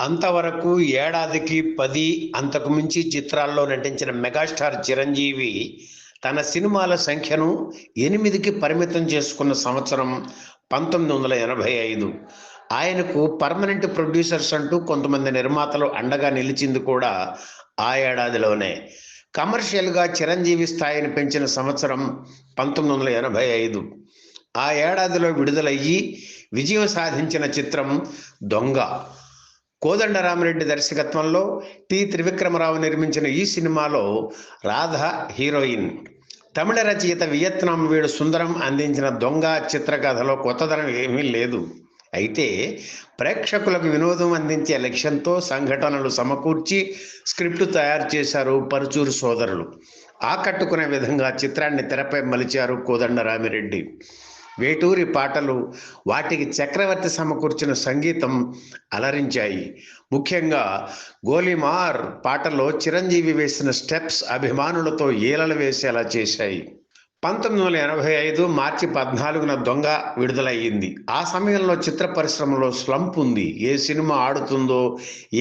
అంతవరకు ఏడాదికి 10 అంతకు మించి చిత్రాల్లో నటించిన మెగాస్టార్ చిరంజీవి తన సినిమాల సంఖ్యను 8కి పరిమితం చేసుకున్న సంవత్సరం 1985. ఆయనకు పర్మనెంట్ ప్రొడ్యూసర్స్ అంటూ కొంతమంది నిర్మాతలు అండగా నిలిచింది కూడా ఆ ఏడాదిలోనే. కమర్షియల్గా చిరంజీవి స్థాయిని పెంచిన సంవత్సరం 1985. ఆ ఏడాదిలో విడుదలయ్యి విజయం సాధించిన చిత్రం దొంగ. కోదండరామిరెడ్డి దర్శకత్వంలో టి. త్రివిక్రమరావు నిర్మించిన ఈ సినిమాలో రాధ హీరోయిన్. తమిళ రచయిత వియత్నాం వీడు సుందరం అందించిన దొంగ చిత్రకథలో కొత్తదనం ఏమీ లేదు. అయితే ప్రేక్షకులకు వినోదం అందించే లక్ష్యంతో సంఘటనలు సమకూర్చి స్క్రిప్టు తయారు చేశారు పరుచూరు సోదరులు. ఆకట్టుకునే విధంగా చిత్రాన్ని తెరపై మలిచారు కోదండరామిరెడ్డి. వేటూరి పాటలు, వాటికి చక్రవర్తి సమకూర్చిన సంగీతం అలరించాయి. ముఖ్యంగా గోలీమార్ పాటలో చిరంజీవి వేసిన స్టెప్స్ అభిమానులతో ఈలలు వేసేలా చేశాయి. 1985 మార్చి 14న దొంగ విడుదలయ్యింది. ఆ సమయంలో చిత్ర పరిశ్రమలో స్లంప్ ఉంది. ఏ సినిమా ఆడుతుందో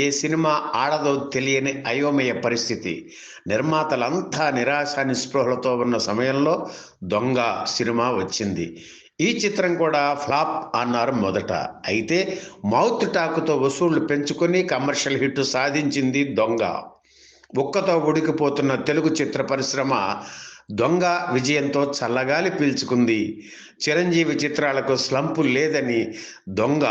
ఏ సినిమా ఆడదో తెలియని అయోమయ పరిస్థితి. నిర్మాతలంతా నిరాశ నిస్పృహలతో ఉన్న సమయంలో దొంగ సినిమా వచ్చింది. ఈ చిత్రం కూడా ఫ్లాప్ అన్నారు మొదట. అయితే మౌత్ టాక్తో వసూళ్లు పెంచుకొని కమర్షియల్ హిట్ సాధించింది దొంగ. ఉక్కతో ఉడికిపోతున్న తెలుగు చిత్ర పరిశ్రమ దొంగ విజయంతో చల్లగాలి పీల్చుకుంది. చిరంజీవి చిత్రాలకు స్లంపు లేదని దొంగ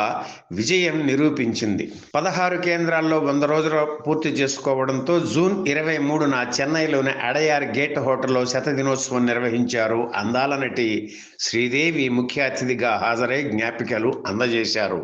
విజయం నిరూపించింది. 16 కేంద్రాల్లో 100 రోజులు పూర్తి చేసుకోవడంతో జూన్ 23న చెన్నైలోని అడయార్ గేట్ హోటల్లో శతదినోత్సవం నిర్వహించారు. అందాల నటి శ్రీదేవి ముఖ్య అతిథిగా హాజరై జ్ఞాపికలు అందజేశారు.